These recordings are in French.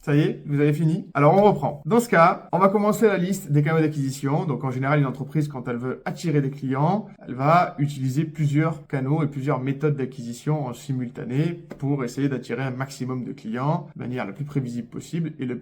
Ça y est, vous avez fini? Alors on reprend. Dans ce cas, on va commencer la liste des canaux d'acquisition. Donc en général, une entreprise, quand elle veut attirer des clients, elle va utiliser plusieurs canaux et plusieurs méthodes d'acquisition en simultané pour essayer d'attirer un maximum de clients de manière la plus prévisible possible et de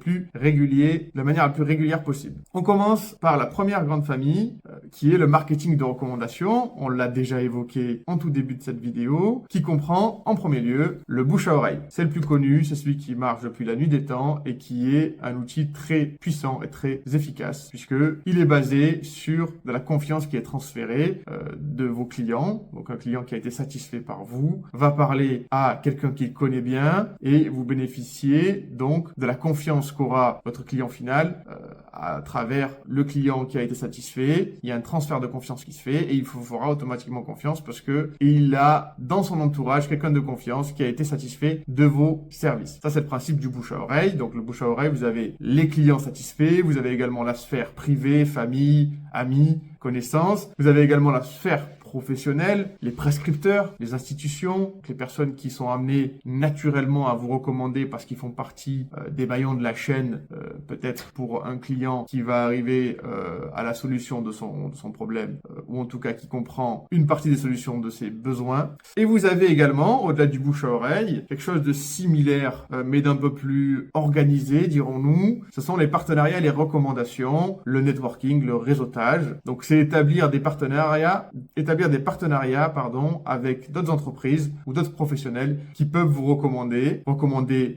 la manière la plus régulière possible. On commence par la première grande famille qui est le marketing de recommandation. On l'a déjà évoqué en tout début de cette vidéo, qui comprend en premier lieu le bouche à oreille. C'est le plus connu, c'est celui qui marche depuis la nuit des temps et qui est un outil très puissant et très efficace puisque il est basé sur de la confiance qui est transférée de vos clients. Donc un client qui a été satisfait par vous va parler à quelqu'un qu'il connaît bien et vous bénéficiez donc de la confiance qu'aura votre client final à travers le client qui a été satisfait. Il y a un transfert de confiance qui se fait et il vous fera automatiquement confiance parce que il a dans son entourage quelqu'un de confiance qui a été satisfait de vos services. Ça, c'est le principe du bouche à oreille. Donc, le bouche à oreille, vous avez les clients satisfaits, vous avez également la sphère privée, famille, amis, connaissances. Vous avez également la sphère professionnels, les prescripteurs, les institutions, les personnes qui sont amenées naturellement à vous recommander parce qu'ils font partie des maillons de la chaîne, peut-être pour un client qui va arriver à la solution de son problème, ou en tout cas qui comprend une partie des solutions de ses besoins. Et vous avez également, au-delà du bouche à oreille, quelque chose de similaire, mais d'un peu plus organisé, dirons-nous. Ce sont les partenariats et les recommandations, le networking, le réseautage. Donc c'est établir des partenariats avec d'autres entreprises ou d'autres professionnels qui peuvent vous recommander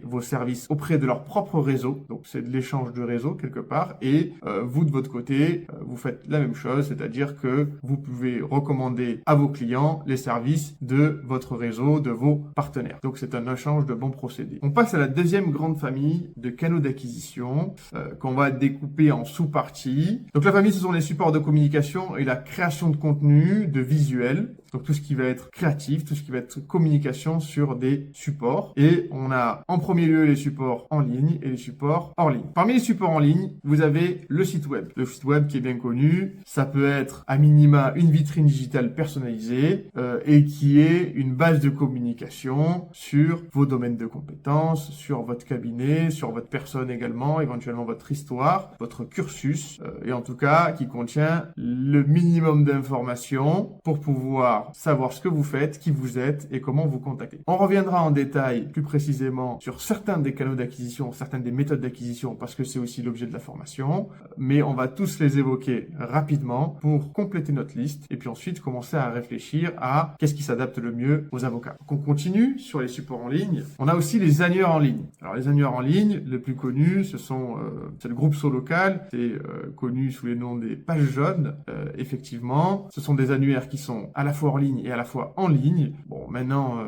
vos services auprès de leur propre réseau. Donc, c'est de l'échange de réseau quelque part. Et vous, de votre côté, vous faites la même chose, c'est-à-dire que vous pouvez recommander à vos clients les services de votre réseau, de vos partenaires. Donc, c'est un échange de bons procédés. On passe à la deuxième grande famille de canaux d'acquisition qu'on va découper en sous-parties. Donc, la famille, ce sont les supports de communication et la création de contenu, de visuels, donc tout ce qui va être créatif, tout ce qui va être communication sur des supports. Et on a en premier lieu les supports en ligne et les supports hors ligne. Parmi les supports en ligne, vous avez le site web. Le site web qui est bien connu, ça peut être à minima une vitrine digitale personnalisée et qui est une base de communication sur vos domaines de compétences, sur votre cabinet, sur votre personne également, éventuellement votre histoire, votre cursus et en tout cas qui contient le minimum d'informations pour pouvoir savoir ce que vous faites, qui vous êtes et comment vous contacter. On reviendra en détail plus précisément sur certains des canaux d'acquisition, certaines des méthodes d'acquisition parce que c'est aussi l'objet de la formation, mais on va tous les évoquer rapidement pour compléter notre liste et puis ensuite commencer à réfléchir à qu'est-ce qui s'adapte le mieux aux avocats. Donc on continue sur les supports en ligne. On a aussi les annuaires en ligne. Alors les annuaires en ligne, le plus connu, c'est le groupe Solocal, c'est connu sous les noms des pages jaunes. Effectivement, ce sont des annuaires qui sont à la fois hors ligne et à la fois en ligne. Bon, maintenant,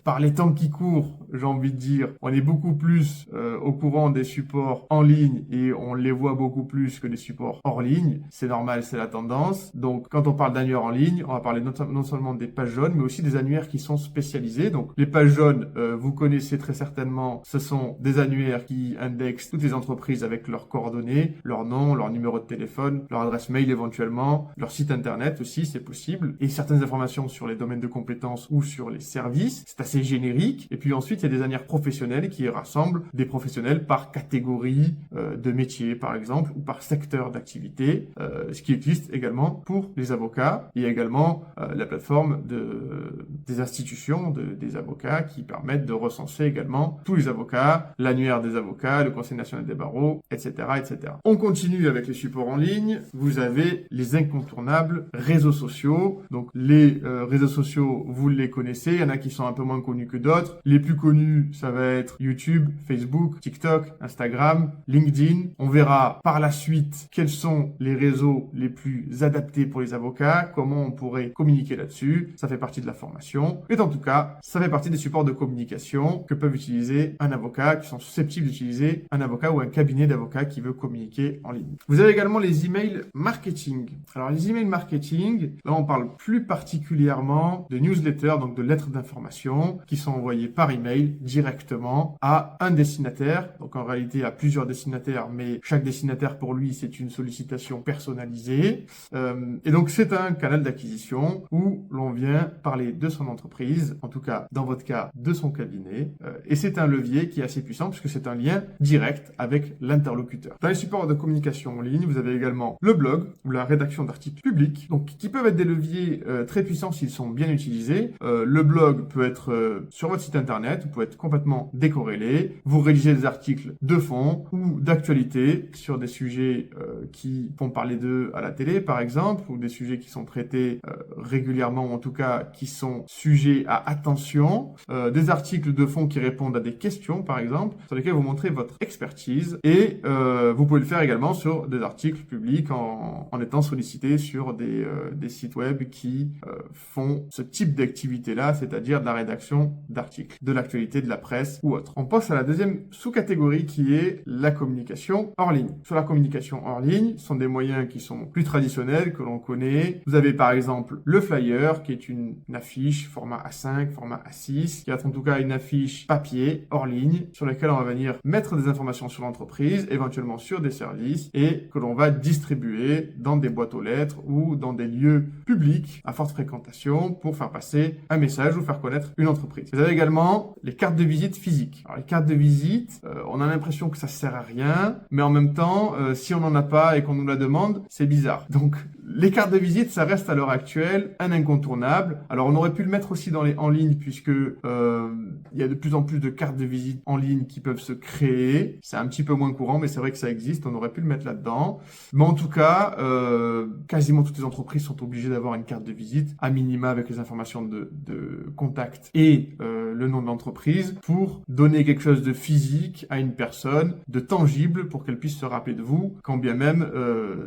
par les temps qui courent, j'ai envie de dire, on est beaucoup plus au courant des supports en ligne et on les voit beaucoup plus que des supports hors ligne. C'est normal, c'est la tendance. Donc, quand on parle d'annuaires en ligne, on va parler non seulement des pages jaunes, mais aussi des annuaires qui sont spécialisés. Donc, les pages jaunes, vous connaissez très certainement, ce sont des annuaires qui indexent toutes les entreprises avec leurs coordonnées, leur nom, leur numéro de téléphone, leur adresse mail éventuellement, leur site internet aussi, c'est possible. Et certaines informations sur les domaines de compétences ou sur les services. C'est assez générique. Et puis ensuite, il y a des annuaires professionnels qui rassemblent des professionnels par catégorie de métier, par exemple, ou par secteur d'activité, ce qui existe également pour les avocats. Il y a également la plateforme des institutions, des avocats qui permettent de recenser également tous les avocats, l'annuaire des avocats, le Conseil national des barreaux, etc., etc. On continue avec les supports en ligne. Vous avez les incontournables réseaux sociaux. Donc, les réseaux sociaux, vous les connaissez. Il y en a qui sont un peu moins connus que d'autres. Les plus connus, ça va être YouTube, Facebook, TikTok, Instagram, LinkedIn. On verra par la suite quels sont les réseaux les plus adaptés pour les avocats, comment on pourrait communiquer là-dessus. Ça fait partie de la formation. Et en tout cas, ça fait partie des supports de communication que peuvent utiliser un avocat, qui sont susceptibles d'utiliser un avocat ou un cabinet d'avocats qui veut communiquer en ligne. Vous avez également les emails marketing. Alors, les emails marketing, là, on parle plus particulièrement particulièrement de newsletters, donc de lettres d'information, qui sont envoyées par email directement à un destinataire. Donc en réalité, à plusieurs destinataires, mais chaque destinataire pour lui, c'est une sollicitation personnalisée. Et donc c'est un canal d'acquisition où l'on vient parler de son entreprise, en tout cas dans votre cas de son cabinet, et c'est un levier qui est assez puissant puisque c'est un lien direct avec l'interlocuteur. Dans les supports de communication en ligne, vous avez également le blog ou la rédaction d'articles publics, donc qui peuvent être des leviers très puissants s'ils sont bien utilisés. Le blog peut être sur votre site internet, vous pouvez être complètement décorrélé, vous rédigez des articles de fond ou d'actualité sur des sujets qui font parler d'eux à la télé par exemple, ou des sujets qui sont traités régulièrement, ou en tout cas qui sont sujets à attention, des articles de fond qui répondent à des questions par exemple, sur lesquels vous montrez votre expertise, et vous pouvez le faire également sur des articles publics en étant sollicité sur des sites web qui font ce type d'activité-là, c'est-à-dire de la rédaction d'articles, de l'actualité, de la presse ou autre. On passe à la deuxième sous-catégorie qui est la communication hors ligne. Sur la communication hors ligne, ce sont des moyens qui sont plus traditionnels, que l'on connaît. Vous avez par exemple le flyer, qui est une affiche format A5, format A6, qui est en tout cas une affiche papier hors ligne, sur laquelle on va venir mettre des informations sur l'entreprise, éventuellement sur des services, et que l'on va distribuer dans des boîtes aux lettres ou dans des lieux publics à forte fréquentation pour faire passer un message ou faire connaître une entreprise. Vous avez également les cartes de visite physiques. Alors les cartes de visite, on a l'impression que ça sert à rien, mais en même temps, si on n'en a pas et qu'on nous la demande, c'est bizarre. Donc les cartes de visite, ça reste à l'heure actuelle un incontournable. Alors on aurait pu le mettre aussi en ligne puisque il y a de plus en plus de cartes de visite en ligne qui peuvent se créer. C'est un petit peu moins courant, mais c'est vrai que ça existe. On aurait pu le mettre là-dedans. Mais en tout cas, quasiment toutes les entreprises sont obligées d'avoir une carte de visite, à minima avec les informations de contact et le nom de l'entreprise, pour donner quelque chose de physique à une personne, de tangible, pour qu'elle puisse se rappeler de vous, quand bien même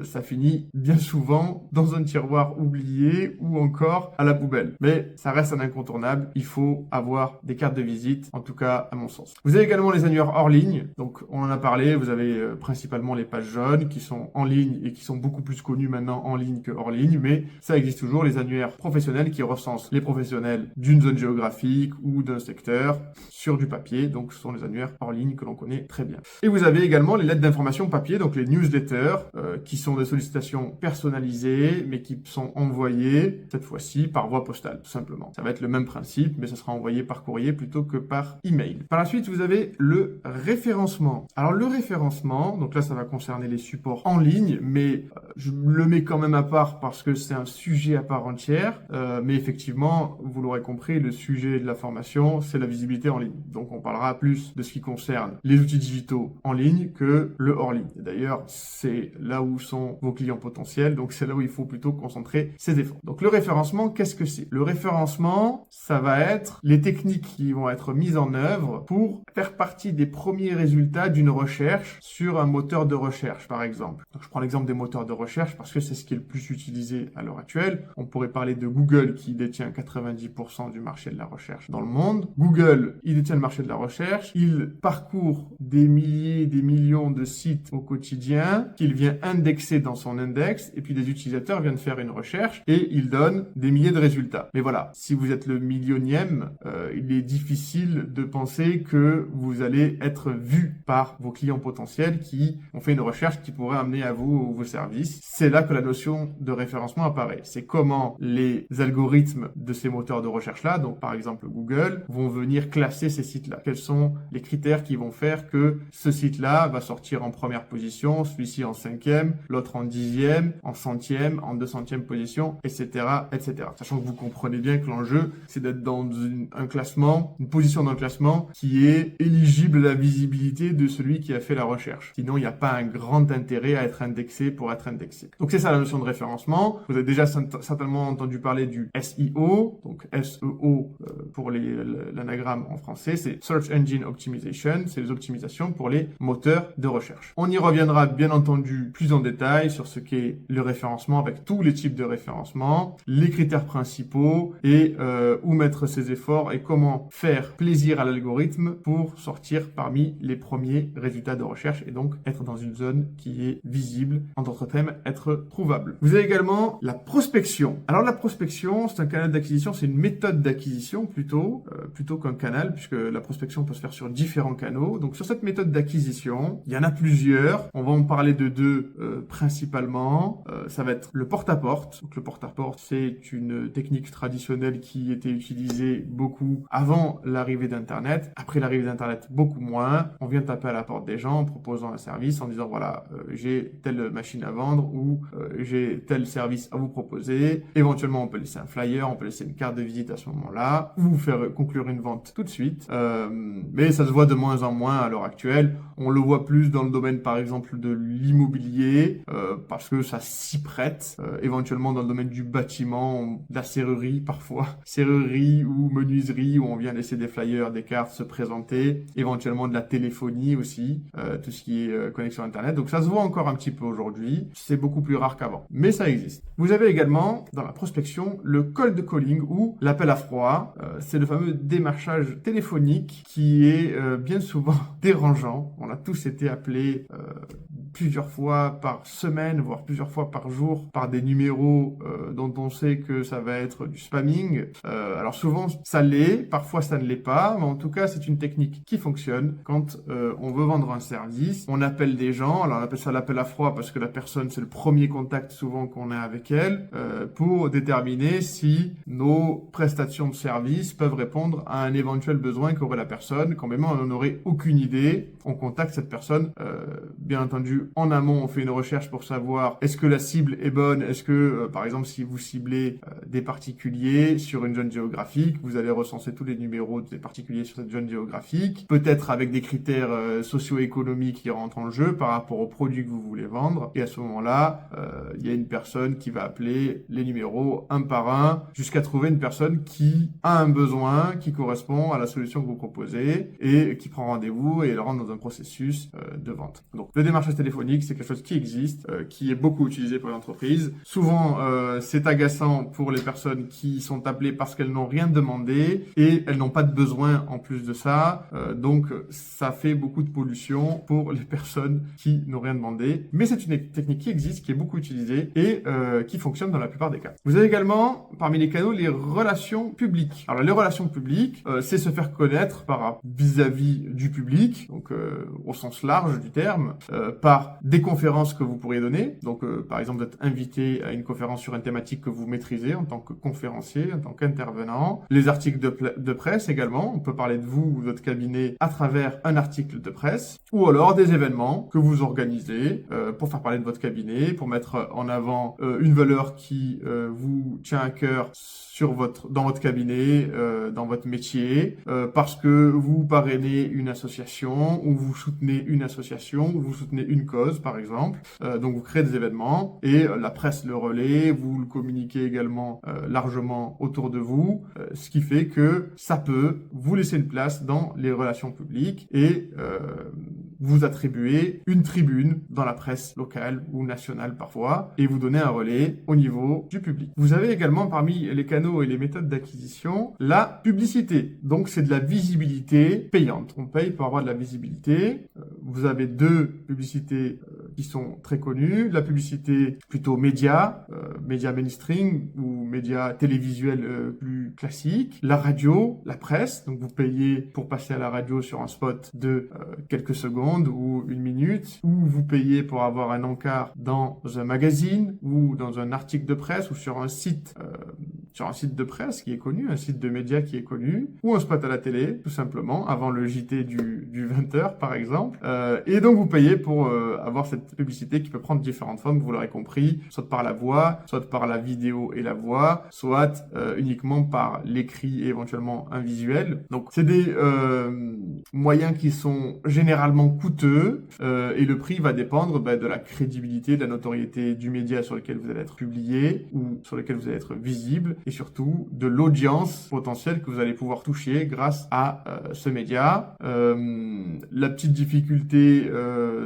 ça finit bien souvent dans un tiroir oublié ou encore à la poubelle. Mais ça reste un incontournable, il faut avoir des cartes de visite, en tout cas à mon sens. Vous avez également les annuaires hors ligne, donc on en a parlé, vous avez principalement les pages jaunes qui sont en ligne et qui sont beaucoup plus connues maintenant en ligne que hors ligne, mais ça existe toujours, les annuaires professionnels qui recensent les professionnels d'une zone géographique ou d'un secteur sur du papier, donc ce sont les annuaires hors ligne que l'on connaît très bien. Et vous avez également les lettres d'information papier, donc les newsletters, qui sont des sollicitations personnalisées, mais qui sont envoyées, cette fois-ci, par voie postale, tout simplement. Ça va être le même principe, mais ça sera envoyé par courrier plutôt que par email. Par la suite, vous avez le référencement. Alors le référencement, donc là ça va concerner les supports en ligne, mais je le mets quand même à part parce que c'est un sujet à part entière, mais effectivement, vous l'aurez compris, le sujet de la formation, c'est la visibilité en ligne. Donc on parlera plus de ce qui concerne les outils digitaux en ligne que le hors ligne. Et d'ailleurs, c'est là où sont vos clients potentiels, donc c'est là où il faut plutôt concentrer ses efforts. Donc le référencement, qu'est-ce que c'est? Le référencement, ça va être les techniques qui vont être mises en œuvre pour faire partie des premiers résultats d'une recherche sur un moteur de recherche, par exemple. Donc je prends l'exemple des moteurs de recherche parce que c'est ce qui est le plus utilisé à l'heure actuelle. On pourrait parler de Google qui détient 90% du marché de la recherche dans le monde. Google, il détient le marché de la recherche. Il parcourt des milliers, des millions de sites au quotidien qu'il vient indexer dans son index, et puis des utilisateurs viennent faire une recherche et il donne des milliers de résultats. Mais voilà, si vous êtes le millionième, il est difficile de penser que vous allez être vu par vos clients potentiels qui ont fait une recherche qui pourrait amener à vous vos services. C'est là que la notion de référencement apparaît. C'est comment les algorithmes de ces moteurs de recherche-là, donc par exemple Google, vont venir classer ces sites-là. Quels sont les critères qui vont faire que ce site-là va sortir en première position, celui-ci en 5e, l'autre en 10e, en 100e, en 200e position, etc., etc. Sachant que vous comprenez bien que l'enjeu, c'est d'être dans un classement, une position dans le classement qui est éligible à la visibilité de celui qui a fait la recherche. Sinon, il n'y a pas un grand intérêt à être indexé pour être indexé. Donc c'est ça la notion de référencement. Vous avez déjà certainement entendu parler du SEO, donc SEO pour l'anagramme en français, c'est Search Engine Optimization, c'est les optimisations pour les moteurs de recherche. On y reviendra bien entendu plus en détail sur ce qu'est le référencement référencement avec tous les types de référencement, les critères principaux et où mettre ses efforts et comment faire plaisir à l'algorithme pour sortir parmi les premiers résultats de recherche et donc être dans une zone qui est visible, en d'autres termes, être trouvable. Vous avez également la prospection. Alors la prospection, c'est un canal d'acquisition, c'est une méthode d'acquisition plutôt qu'un canal, puisque la prospection peut se faire sur différents canaux. Donc sur cette méthode d'acquisition, il y en a plusieurs. On va en parler de deux principalement. Ça va être le porte-à-porte. Donc le porte-à-porte, c'est une technique traditionnelle qui était utilisée beaucoup avant l'arrivée d'Internet. Après l'arrivée d'Internet, beaucoup moins. On vient taper à la porte des gens en proposant un service, en disant voilà, j'ai telle machine à vendre ou j'ai tel service à vous proposer. Éventuellement, on peut laisser un flyer, on peut laisser une carte de visite à ce moment-là, ou vous faire conclure une vente tout de suite. Mais ça se voit de moins en moins à l'heure actuelle. On le voit plus dans le domaine, par exemple, de l'immobilier, parce que ça s'y prête. Éventuellement dans le domaine du bâtiment, de la serrurerie parfois, serrurerie ou menuiserie, où on vient laisser des flyers, des cartes, se présenter. Éventuellement de la téléphonie aussi, tout ce qui est connexion Internet. Donc ça se voit encore un petit peu aujourd'hui. C'est beaucoup plus rare qu'avant, mais ça existe. Vous avez également dans la prospection le cold calling ou l'appel à froid. C'est le fameux démarchage téléphonique qui est bien souvent dérangeant. On a tous été appelés plusieurs fois par semaine, voire plusieurs fois par jour, par des numéros dont on sait que ça va être du spamming. Alors souvent ça l'est, parfois ça ne l'est pas, mais en tout cas c'est une technique qui fonctionne quand on veut vendre un service. On appelle des gens, alors on appelle ça l'appel à froid parce que la personne c'est le premier contact souvent qu'on a avec elle, pour déterminer si nos prestations de service peuvent répondre à un éventuel besoin qu'aurait la personne. Quand même on n'en aurait aucune idée, on contacte cette personne. Bien entendu, en amont, on fait une recherche pour savoir est-ce que la cible est bonne, est-ce que, par exemple, si vous ciblez des particuliers sur une zone géographique, vous allez recenser tous les numéros des particuliers sur cette zone géographique, peut-être avec des critères socio-économiques qui rentrent en jeu par rapport aux produits que vous voulez vendre. Et à ce moment-là, il y a une personne qui va appeler les numéros un par un jusqu'à trouver une personne qui a un besoin qui correspond à la solution que vous proposez et qui prend rendez-vous et elle rentre dans un processus de vente. Donc, le démarchage téléphonique, c'est quelque chose qui existe, qui est beaucoup utilisé par les entreprises. Souvent, c'est agaçant pour les personnes qui sont appelées parce qu'elles n'ont rien demandé et elles n'ont pas de besoin en plus de ça. Donc, ça fait beaucoup de pollution pour les personnes qui n'ont rien demandé. Mais c'est une technique qui existe, qui est beaucoup utilisée et qui fonctionne dans la plupart des cas. Vous avez également, parmi les canaux, les relations publiques. Alors, les relations publiques, c'est se faire connaître vis-à-vis du public, donc au sens large du terme, par des conférences que vous pourriez donner. Donc, par exemple, d'être invité à une conférence sur une thématique que vous maîtrisez en tant que conférencier, en tant qu'intervenant. Les articles de presse également. On peut parler de vous ou de votre cabinet à travers un article de presse. Ou alors des événements que vous organisez pour faire parler de votre cabinet, pour mettre en avant une valeur qui vous tient à cœur dans votre cabinet, dans votre métier, parce que vous parrainez une association, ou vous soutenez une association, ou vous soutenez une cause, par exemple. Donc, vous créez des événements et la presse le relaie, vous le communiquez également largement autour de vous, ce qui fait que ça peut vous laisser une place dans les relations publiques et vous attribuer une tribune dans la presse locale ou nationale parfois et vous donner un relais au niveau du public. Vous avez également parmi les canaux et les méthodes d'acquisition la publicité. Donc c'est de la visibilité payante. On paye pour avoir de la visibilité. Vous avez deux publicités qui sont très connues. La publicité plutôt média mainstream ou média télévisuel plus classique. La radio, la presse. Donc vous payez pour passer à la radio sur un spot de quelques secondes ou une minute. Ou vous payez pour avoir un encart dans un magazine ou dans un article de presse ou sur un site de presse qui est connu, un site de médias qui est connu, ou un spot à la télé, tout simplement, avant le JT du 20h, par exemple. Et donc, vous payez pour avoir cette publicité qui peut prendre différentes formes, vous l'aurez compris, soit par la voix, soit par la vidéo et la voix, soit uniquement par l'écrit et éventuellement un visuel. Donc, c'est des moyens qui sont généralement coûteux et le prix va dépendre de la crédibilité, de la notoriété du média sur lequel vous allez être publié ou sur lequel vous allez être visible et surtout de l'audience potentielle que vous allez pouvoir toucher grâce à ce média. La petite difficulté,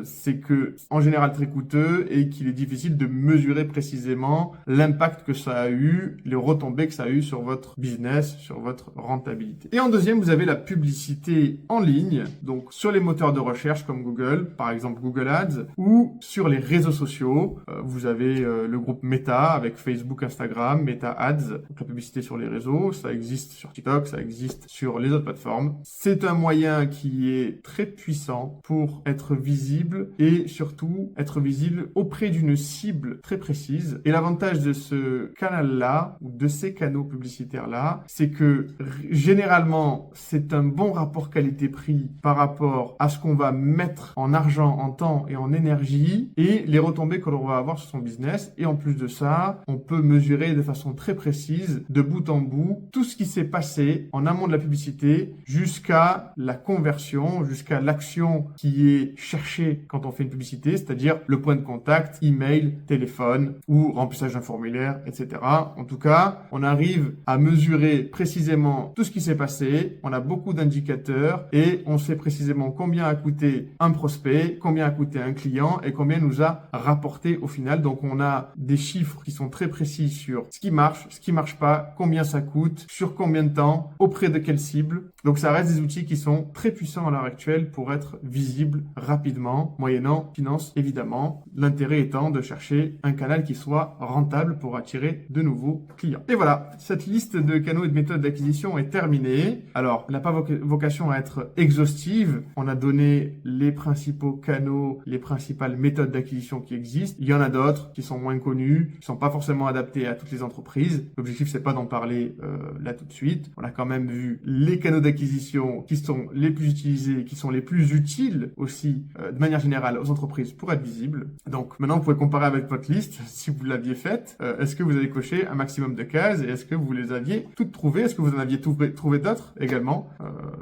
c'est que en général très coûteux et qu'il est difficile de mesurer précisément l'impact que ça a eu, les retombées que ça a eu sur votre business, sur votre rentabilité. Et en deuxième, vous avez la publicité en ligne, donc sur les moteurs de recherche comme Google, par exemple Google Ads, ou sur les réseaux sociaux. Vous avez le groupe Meta avec Facebook, Instagram, Meta Ads, donc la publicité sur les réseaux. Ça existe sur TikTok, ça existe sur les autres plateformes. C'est un moyen qui est très puissant pour être visible et surtout être visible auprès d'une cible très précise. Et l'avantage de ce canal-là ou de ces canaux publicitaires-là, c'est que généralement, c'est un bon rapport qualité-prix par rapport à ce qu'on va mettre en argent, en temps et en énergie et les retombées que l'on va avoir sur son business. Et en plus de ça, on peut mesurer de façon très précise, de bout en bout, tout ce qui s'est passé en amont de la publicité jusqu'à la conversion, jusqu'à l'action qui est cherchée quand on fait une publicité, c'est-à-dire le point de contact, email, téléphone ou remplissage d'un formulaire, etc. En tout cas, on arrive à mesurer précisément tout ce qui s'est passé. On a beaucoup d'indicateurs et on sait précisément combien a coûté un prospect, combien a coûté un client et combien nous a rapporté au final. Donc, on a des chiffres qui sont très précis sur ce qui marche pas, combien ça coûte, sur combien de temps, auprès de quelle cible. Donc, ça reste des outils qui sont très puissants à l'heure actuelle pour être visibles rapidement, moyennant finance évidemment. L'intérêt étant de chercher un canal qui soit rentable pour attirer de nouveaux clients. Et voilà, cette liste de canaux et de méthodes d'acquisition est terminée. Alors, elle n'a pas vocation à être exhaustive. On a donné les principaux canaux, les principales méthodes d'acquisition qui existent. Il y en a d'autres qui sont moins connues, qui sont pas forcément adaptées à toutes les entreprises. L'objectif, c'est pas d'en parler là tout de suite. On a quand même vu les canaux d'acquisition qui sont les plus utilisés, qui sont les plus utiles aussi de manière générale aux entreprises pour être visibles. Donc maintenant, vous pouvez comparer avec votre liste si vous l'aviez faite. Est-ce que vous avez coché un maximum de cases et est-ce que vous les aviez toutes trouvées? Est-ce que vous en aviez trouvé d'autres également?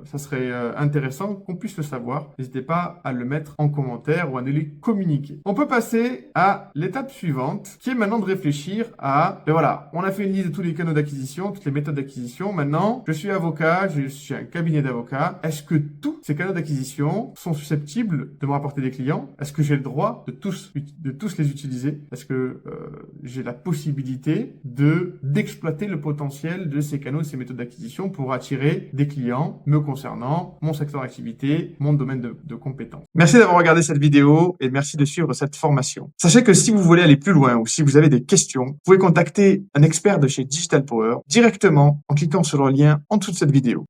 Ça serait intéressant qu'on puisse le savoir. N'hésitez pas à le mettre en commentaire ou à nous les communiquer. On peut passer à l'étape suivante qui est maintenant de réfléchir à, ben voilà, on a fait une liste de tous les canaux d'acquisition, toutes les méthodes d'acquisition. Maintenant, je suis avocat, je suis un cabinet d'avocats. Est-ce que tous ces canaux d'acquisition sont susceptibles de me rapporter des clients? Est-ce que j'ai le droit de tous les utiliser? Est-ce que j'ai la possibilité d'exploiter le potentiel de ces canaux, de ces méthodes d'acquisition pour attirer des clients me concernant, mon secteur d'activité, mon domaine de compétences? Merci d'avoir regardé cette vidéo et merci de suivre cette formation. Sachez que si vous voulez aller plus loin ou si vous avez des questions, vous pouvez contacter un expert de chez Digital Power directement en cliquant sur le lien en dessous de cette vidéo.